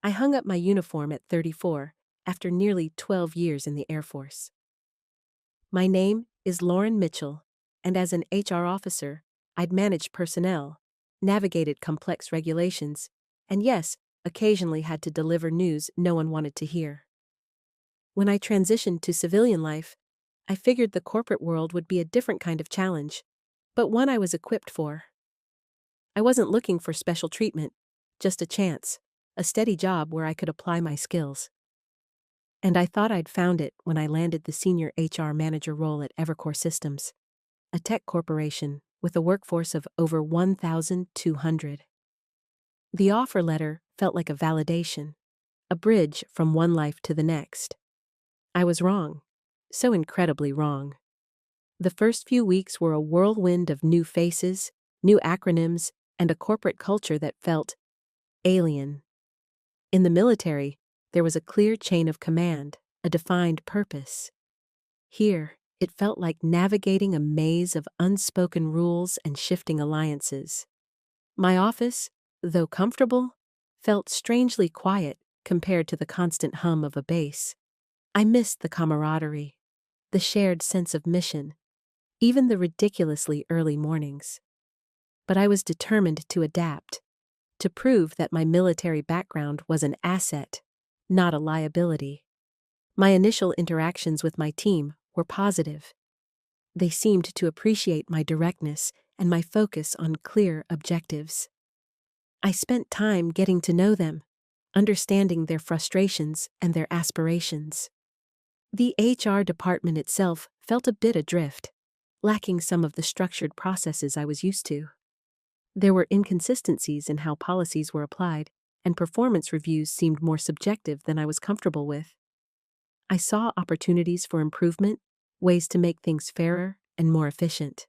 I hung up my uniform at 34 after nearly 12 years in the Air Force. My name is Lauren Mitchell, and as an HR officer, I'd managed personnel, navigated complex regulations, and yes, occasionally had to deliver news no one wanted to hear. When I transitioned to civilian life, I figured the corporate world would be a different kind of challenge, but one I was equipped for. I wasn't looking for special treatment, just a chance, a steady job where I could apply my skills. And I thought I'd found it when I landed the senior HR manager role at Evercore Systems, a tech corporation with a workforce of over 1,200. The offer letter felt like a validation, a bridge from one life to the next. I was wrong, so incredibly wrong. The first few weeks were a whirlwind of new faces, new acronyms, and a corporate culture that felt alien. In the military, there was a clear chain of command, a defined purpose. Here, it felt like navigating a maze of unspoken rules and shifting alliances. My office, though comfortable, felt strangely quiet compared to the constant hum of a base. I missed the camaraderie, the shared sense of mission, even the ridiculously early mornings. But I was determined to adapt, to prove that my military background was an asset, not a liability. My initial interactions with my team were positive. They seemed to appreciate my directness and my focus on clear objectives. I spent time getting to know them, understanding their frustrations and their aspirations. The HR department itself felt a bit adrift, lacking some of the structured processes I was used to. There were inconsistencies in how policies were applied, and performance reviews seemed more subjective than I was comfortable with. I saw opportunities for improvement, ways to make things fairer and more efficient.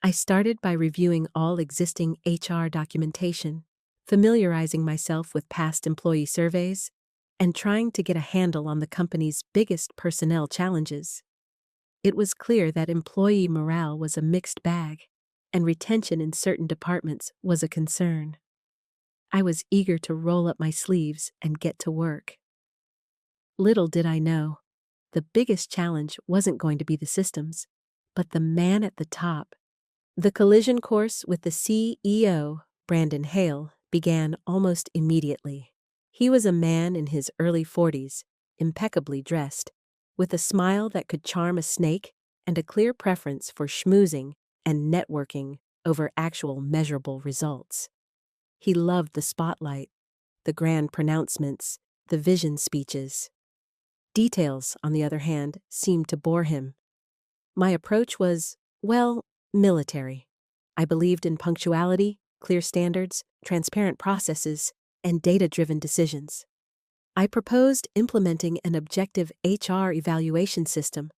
I started by reviewing all existing HR documentation, familiarizing myself with past employee surveys, and trying to get a handle on the company's biggest personnel challenges. It was clear that employee morale was a mixed bag, and retention in certain departments was a concern. I was eager to roll up my sleeves and get to work. Little did I know, the biggest challenge wasn't going to be the systems, but the man at the top. The collision course with the CEO, Brandon Hale, began almost immediately. He was a man in his early 40s, impeccably dressed, with a smile that could charm a snake and a clear preference for schmoozing and networking over actual measurable results. He loved the spotlight, the grand pronouncements, the vision speeches. Details, on the other hand, seemed to bore him. My approach was, well, military. I believed in punctuality, clear standards, transparent processes, and data-driven decisions. I proposed implementing an objective HR evaluation system,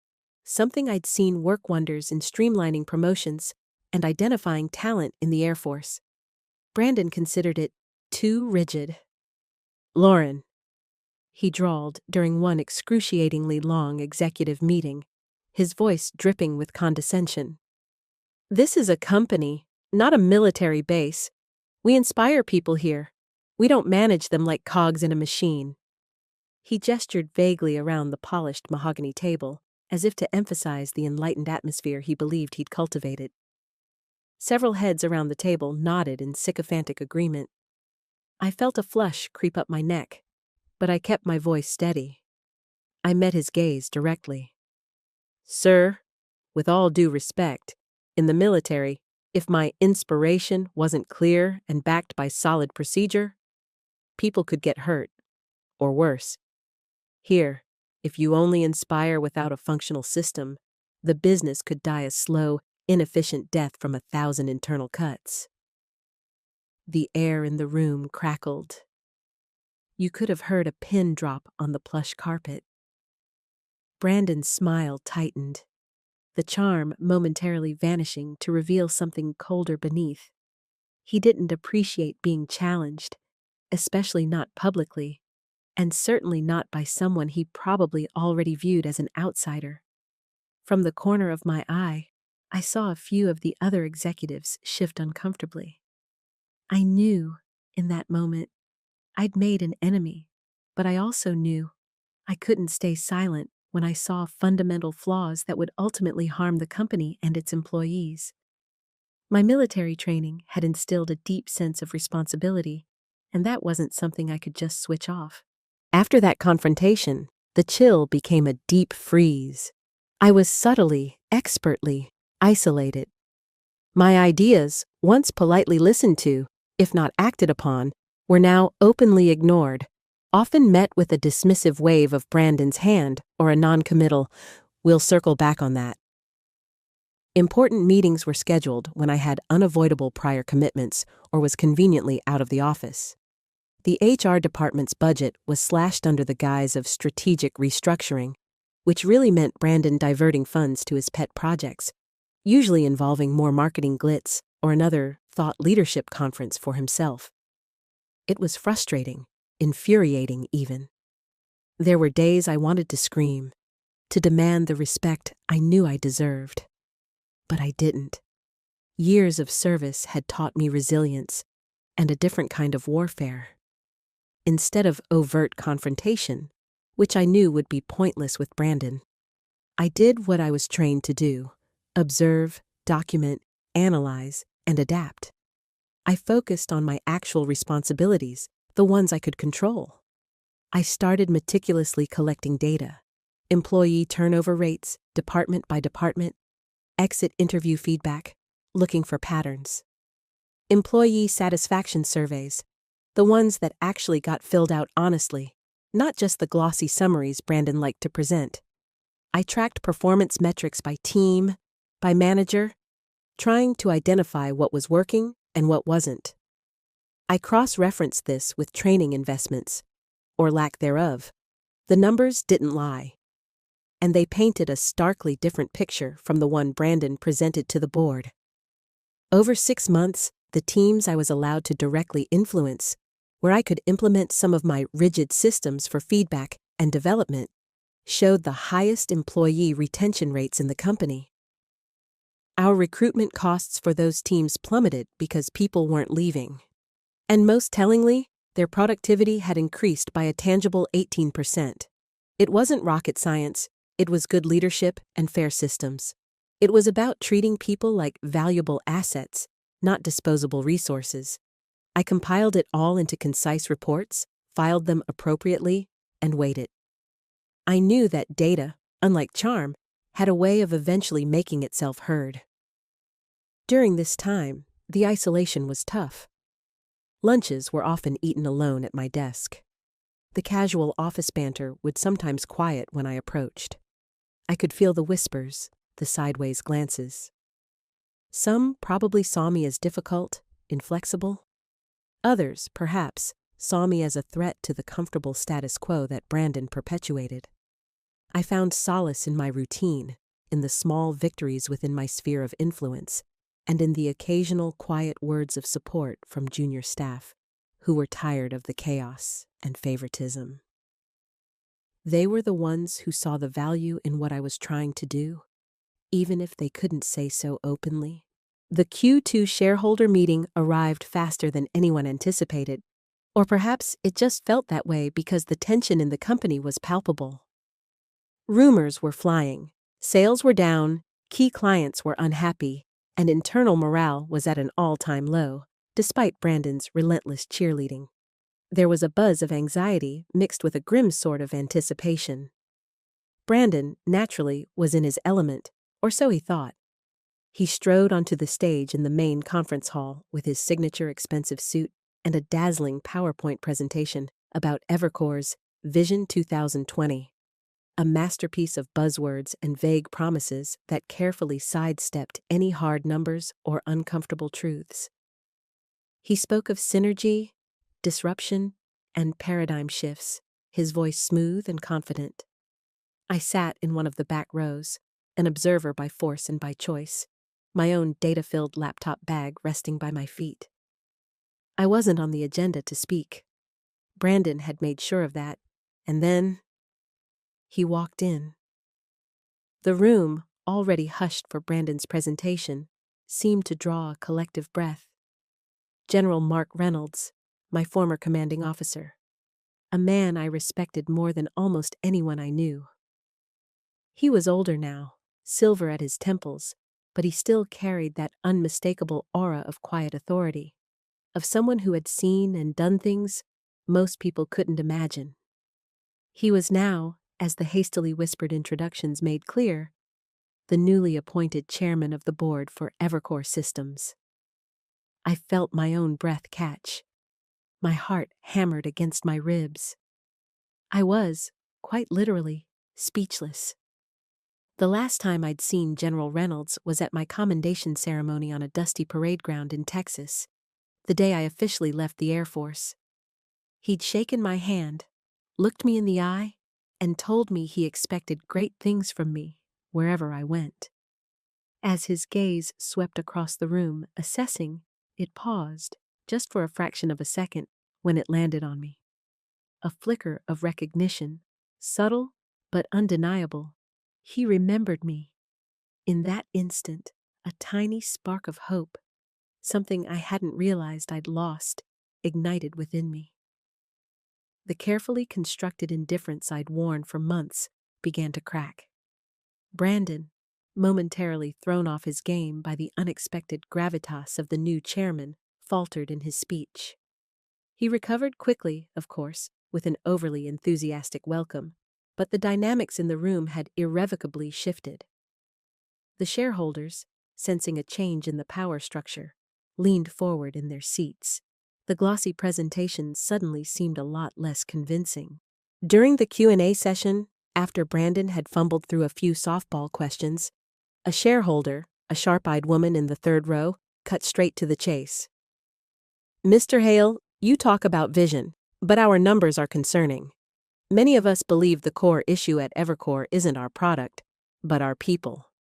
something I'd seen work wonders in streamlining promotions and identifying talent in the Air Force. Brandon considered it too rigid. "Lauren," he drawled during one excruciatingly long executive meeting, his voice dripping with condescension. "This is a company, not a military base. We inspire people here. We don't manage them like cogs in a machine." He gestured vaguely around the polished mahogany table, as if to emphasize the enlightened atmosphere he believed he'd cultivated. Several heads around the table nodded in sycophantic agreement. I felt a flush creep up my neck, but I kept my voice steady. I met his gaze directly. "Sir, with all due respect, in the military, if my inspiration wasn't clear and backed by solid procedure, people could get hurt, or worse. Here, if you only inspire without a functional system, the business could die a slow, inefficient death from 1,000 internal cuts." The air in the room crackled. You could have heard a pin drop on the plush carpet. Brandon's smile tightened, the charm momentarily vanishing to reveal something colder beneath. He didn't appreciate being challenged, especially not publicly, and certainly not by someone he probably already viewed as an outsider. From the corner of my eye, I saw a few of the other executives shift uncomfortably. I knew, in that moment, I'd made an enemy, but I also knew I couldn't stay silent when I saw fundamental flaws that would ultimately harm the company and its employees. My military training had instilled a deep sense of responsibility, and that wasn't something I could just switch off. After that confrontation, the chill became a deep freeze. I was subtly, expertly isolated. My ideas, once politely listened to, if not acted upon, were now openly ignored, often met with a dismissive wave of Brandon's hand or a non-committal, "We'll circle back on that." Important meetings were scheduled when I had unavoidable prior commitments or was conveniently out of the office. The HR department's budget was slashed under the guise of strategic restructuring, which really meant Brandon diverting funds to his pet projects, usually involving more marketing glitz or another thought leadership conference for himself. It was frustrating, infuriating even. There were days I wanted to scream, to demand the respect I knew I deserved. But I didn't. Years of service had taught me resilience and a different kind of warfare. Instead of overt confrontation, which I knew would be pointless with Brandon, I did what I was trained to do: observe, document, analyze, and adapt. I focused on my actual responsibilities, the ones I could control. I started meticulously collecting data: employee turnover rates, department by department, exit interview feedback, looking for patterns. Employee satisfaction surveys, the ones that actually got filled out honestly, not just the glossy summaries Brandon liked to present. I tracked performance metrics by team, by manager, trying to identify what was working and what wasn't. I cross-referenced this with training investments, or lack thereof. The numbers didn't lie, and they painted a starkly different picture from the one Brandon presented to the board. Over 6 months, the teams I was allowed to directly influence, where I could implement some of my rigid systems for feedback and development, showed the highest employee retention rates in the company. Our recruitment costs for those teams plummeted because people weren't leaving. And most tellingly, their productivity had increased by a tangible 18%. It wasn't rocket science, it was good leadership and fair systems. It was about treating people like valuable assets, not disposable resources. I compiled it all into concise reports, filed them appropriately, and waited. I knew that data, unlike charm, had a way of eventually making itself heard. During this time, the isolation was tough. Lunches were often eaten alone at my desk. The casual office banter would sometimes quiet when I approached. I could feel the whispers, the sideways glances. Some probably saw me as difficult, inflexible. Others, perhaps, saw me as a threat to the comfortable status quo that Brandon perpetuated. I found solace in my routine, in the small victories within my sphere of influence, and in the occasional quiet words of support from junior staff who were tired of the chaos and favoritism. They were the ones who saw the value in what I was trying to do, even if they couldn't say so openly. The Q2 shareholder meeting arrived faster than anyone anticipated, or perhaps it just felt that way because the tension in the company was palpable. Rumors were flying, sales were down, key clients were unhappy, and internal morale was at an all-time low, despite Brandon's relentless cheerleading. There was a buzz of anxiety mixed with a grim sort of anticipation. Brandon, naturally, was in his element, or so he thought. He strode onto the stage in the main conference hall with his signature expensive suit and a dazzling PowerPoint presentation about Evercore's Vision 2020, a masterpiece of buzzwords and vague promises that carefully sidestepped any hard numbers or uncomfortable truths. He spoke of synergy, disruption, and paradigm shifts, his voice smooth and confident. I sat in one of the back rows, an observer by force and by choice, my own data-filled laptop bag resting by my feet. I wasn't on the agenda to speak. Brandon had made sure of that, and then he walked in. The room, already hushed for Brandon's presentation, seemed to draw a collective breath. General Mark Reynolds, my former commanding officer, a man I respected more than almost anyone I knew. He was older now, silver at his temples, but he still carried that unmistakable aura of quiet authority, of someone who had seen and done things most people couldn't imagine. He was now, as the hastily whispered introductions made clear, the newly appointed chairman of the board for Evercore Systems. I felt my own breath catch. My heart hammered against my ribs. I was, quite literally, speechless. The last time I'd seen General Reynolds was at my commendation ceremony on a dusty parade ground in Texas, the day I officially left the Air Force. He'd shaken my hand, looked me in the eye, and told me he expected great things from me, wherever I went. As his gaze swept across the room, assessing, it paused, just for a fraction of a second, when it landed on me. A flicker of recognition, subtle but undeniable. He remembered me. In that instant, a tiny spark of hope, something I hadn't realized I'd lost, ignited within me. The carefully constructed indifference I'd worn for months began to crack. Brandon, momentarily thrown off his game by the unexpected gravitas of the new chairman, faltered in his speech. He recovered quickly, of course, with an overly enthusiastic welcome, but the dynamics in the room had irrevocably shifted. The shareholders, sensing a change in the power structure, leaned forward in their seats. The glossy presentation suddenly seemed a lot less convincing. During the Q&A session, after Brandon had fumbled through a few softball questions, a shareholder, a sharp-eyed woman in the third row, cut straight to the chase. "Mr. Hale, you talk about vision, but our numbers are concerning. Many of us believe the core issue at Evercore isn't our product, but our people.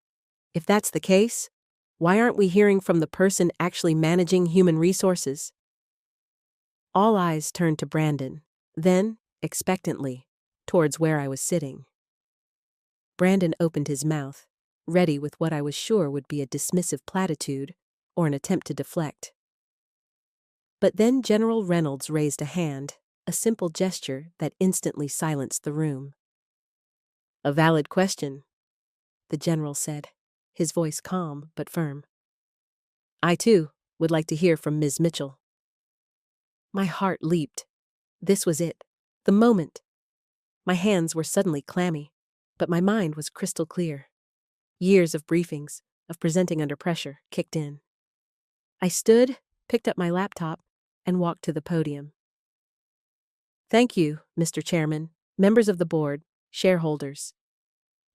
If that's the case, why aren't we hearing from the person actually managing human resources?" All eyes turned to Brandon, then, expectantly, towards where I was sitting. Brandon opened his mouth, ready with what I was sure would be a dismissive platitude or an attempt to deflect. But then General Reynolds raised a hand, a simple gesture that instantly silenced the room. "A valid question," the general said, his voice calm but firm. "I, too, would like to hear from Ms. Mitchell." My heart leaped. This was it, the moment. My hands were suddenly clammy, but my mind was crystal clear. Years of briefings, of presenting under pressure, kicked in. I stood, picked up my laptop, and walked to the podium. "Thank you, Mr. Chairman, members of the board, shareholders."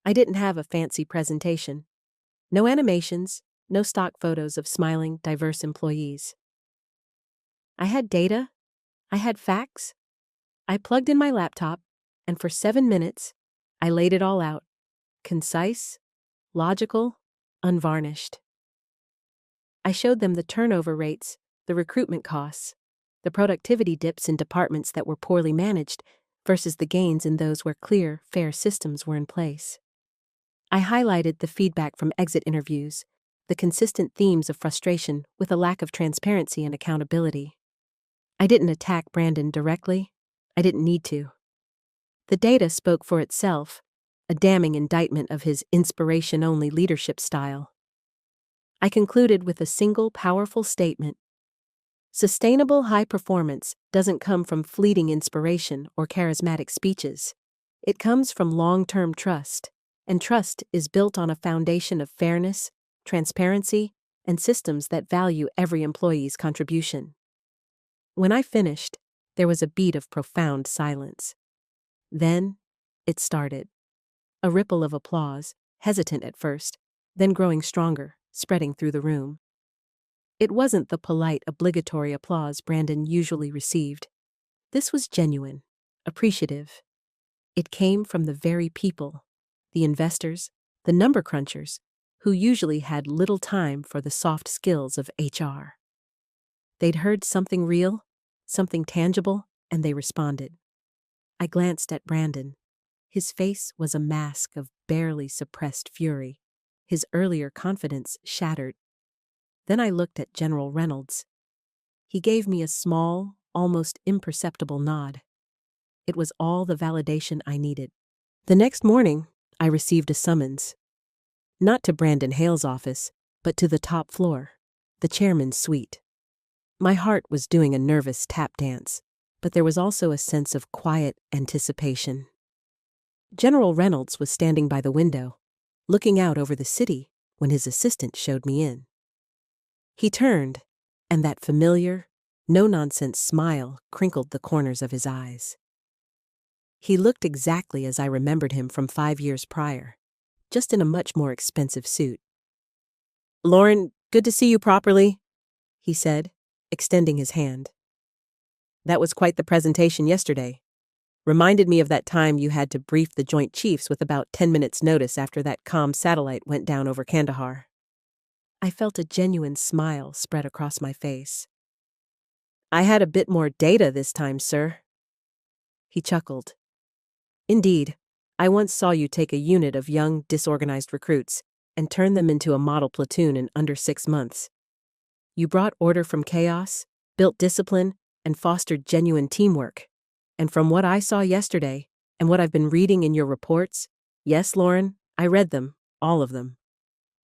I didn't have a fancy presentation. No animations, no stock photos of smiling, diverse employees. I had data, I had facts. I plugged in my laptop, and for 7 minutes, I laid it all out, concise, logical, unvarnished. I showed them the turnover rates, the recruitment costs, the productivity dips in departments that were poorly managed versus the gains in those where clear, fair systems were in place. I highlighted the feedback from exit interviews, the consistent themes of frustration with a lack of transparency and accountability. I didn't attack Brandon directly. I didn't need to. The data spoke for itself, a damning indictment of his inspiration-only leadership style. I concluded with a single powerful statement. Sustainable high performance doesn't come from fleeting inspiration or charismatic speeches. It comes from long-term trust, and trust is built on a foundation of fairness, transparency, and systems that value every employee's contribution. When I finished, there was a beat of profound silence. Then, it started. A ripple of applause, hesitant at first, then growing stronger, spreading through the room. It wasn't the polite, obligatory applause Brandon usually received. This was genuine, appreciative. It came from the very people, the investors, the number crunchers, who usually had little time for the soft skills of HR. They'd heard something real, something tangible, and they responded. I glanced at Brandon. His face was a mask of barely suppressed fury, his earlier confidence shattered. Then I looked at General Reynolds. He gave me a small, almost imperceptible nod. It was all the validation I needed. The next morning, I received a summons. Not to Brandon Hale's office, but to the top floor, the chairman's suite. My heart was doing a nervous tap dance, but there was also a sense of quiet anticipation. General Reynolds was standing by the window, looking out over the city when his assistant showed me in. He turned, and that familiar, no-nonsense smile crinkled the corners of his eyes. He looked exactly as I remembered him from 5 years prior, just in a much more expensive suit. "Lauren, good to see you properly," he said, extending his hand. "That was quite the presentation yesterday. Reminded me of that time you had to brief the Joint Chiefs with about 10 minutes' notice after that comm satellite went down over Kandahar." I felt a genuine smile spread across my face. "I had a bit more data this time, sir." He chuckled. "Indeed, I once saw you take a unit of young, disorganized recruits and turn them into a model platoon in under 6 months. You brought order from chaos, built discipline, and fostered genuine teamwork. And from what I saw yesterday, and what I've been reading in your reports, yes, Lauren, I read them, all of them.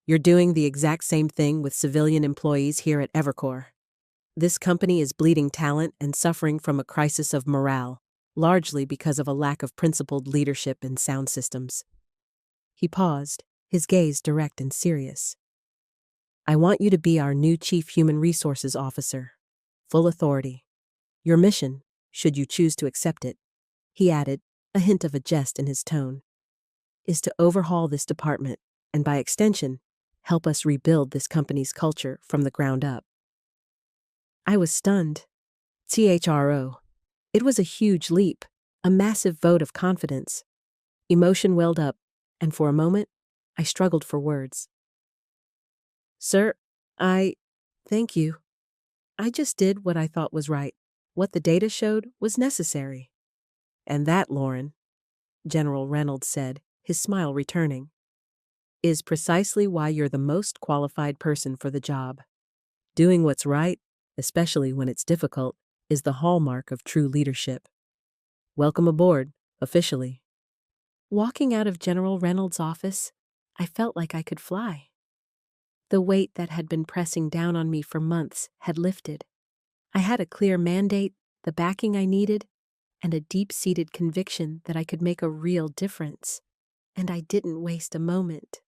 You're doing the exact same thing with civilian employees here at Evercore. This company is bleeding talent and suffering from a crisis of morale, largely because of a lack of principled leadership and sound systems." He paused, his gaze direct and serious. "I want you to be our new Chief Human Resources Officer. Full authority. Your mission, should you choose to accept it," he added, a hint of a jest in his tone, "is to overhaul this department and, by extension, help us rebuild this company's culture from the ground up." I was stunned. THRO. It was a huge leap, a massive vote of confidence. Emotion welled up, and for a moment, I struggled for words. "Sir, thank you. I just did what I thought was right. What the data showed was necessary." "And that, Lauren," General Reynolds said, his smile returning, "is precisely why you're the most qualified person for the job. Doing what's right, especially when it's difficult, is the hallmark of true leadership. Welcome aboard, officially." Walking out of General Reynolds' office, I felt like I could fly. The weight that had been pressing down on me for months had lifted. I had a clear mandate, the backing I needed, and a deep-seated conviction that I could make a real difference. And I didn't waste a moment.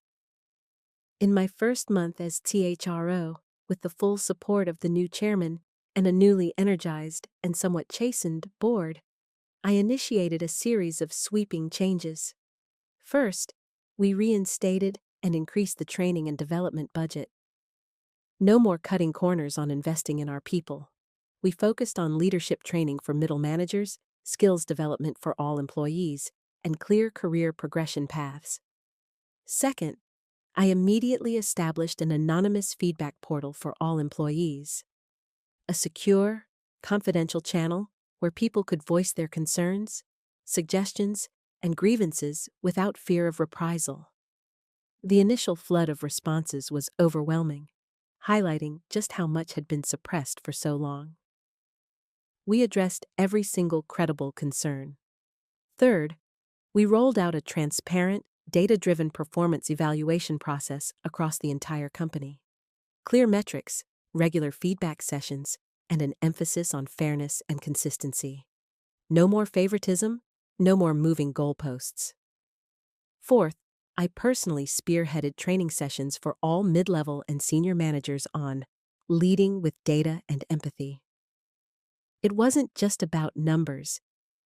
In my first month as THRO, with the full support of the new chairman and a newly energized and somewhat chastened board, I initiated a series of sweeping changes. First, we reinstated and increased the training and development budget. No more cutting corners on investing in our people. We focused on leadership training for middle managers, skills development for all employees, and clear career progression paths. Second, I immediately established an anonymous feedback portal for all employees. A secure, confidential channel where people could voice their concerns, suggestions, and grievances without fear of reprisal. The initial flood of responses was overwhelming, highlighting just how much had been suppressed for so long. We addressed every single credible concern. Third, we rolled out a transparent, data-driven performance evaluation process across the entire company. Clear metrics, regular feedback sessions, and an emphasis on fairness and consistency. No more favoritism, no more moving goalposts. Fourth, I personally spearheaded training sessions for all mid-level and senior managers on leading with data and empathy. It wasn't just about numbers.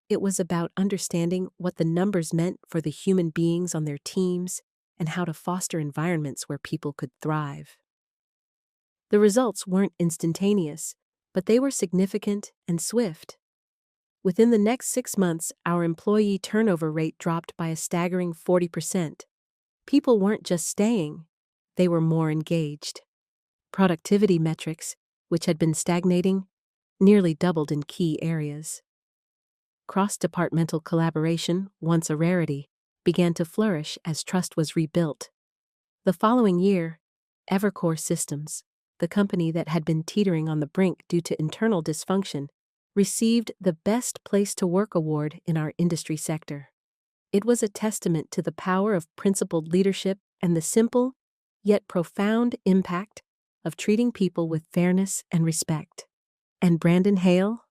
It was about understanding what the numbers meant for the human beings on their teams and how to foster environments where people could thrive. The results weren't instantaneous, but they were significant and swift. Within the next 6 months, our employee turnover rate dropped by a staggering 40%. People weren't just staying, they were more engaged. Productivity metrics, which had been stagnating, nearly doubled in key areas. Cross-departmental collaboration, once a rarity, began to flourish as trust was rebuilt. The following year, Evercore Systems, the company that had been teetering on the brink due to internal dysfunction, received the Best Place to Work award in our industry sector. It was a testament to the power of principled leadership and the simple, yet profound impact of treating people with fairness and respect. And Brandon Hale?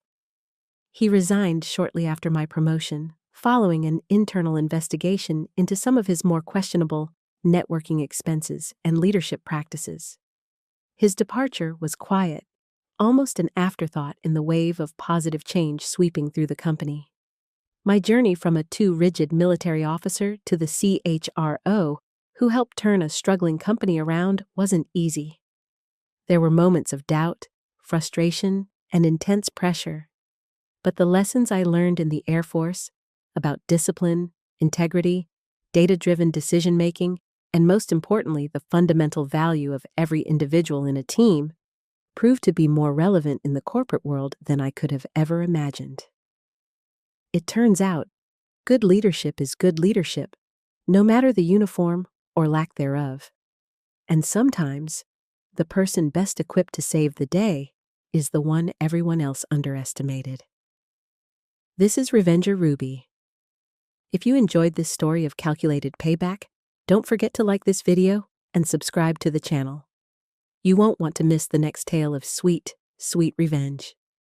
He resigned shortly after my promotion, following an internal investigation into some of his more questionable networking expenses and leadership practices. His departure was quiet, almost an afterthought in the wave of positive change sweeping through the company. My journey from a too-rigid military officer to the CHRO who helped turn a struggling company around wasn't easy. There were moments of doubt, frustration, and intense pressure. But the lessons I learned in the Air Force about discipline, integrity, data-driven decision-making, and most importantly, the fundamental value of every individual in a team, proved to be more relevant in the corporate world than I could have ever imagined. It turns out, good leadership is good leadership, no matter the uniform or lack thereof. And sometimes, the person best equipped to save the day is the one everyone else underestimated. This is Revenger Ruby. If you enjoyed this story of calculated payback, don't forget to like this video and subscribe to the channel. You won't want to miss the next tale of sweet, sweet revenge.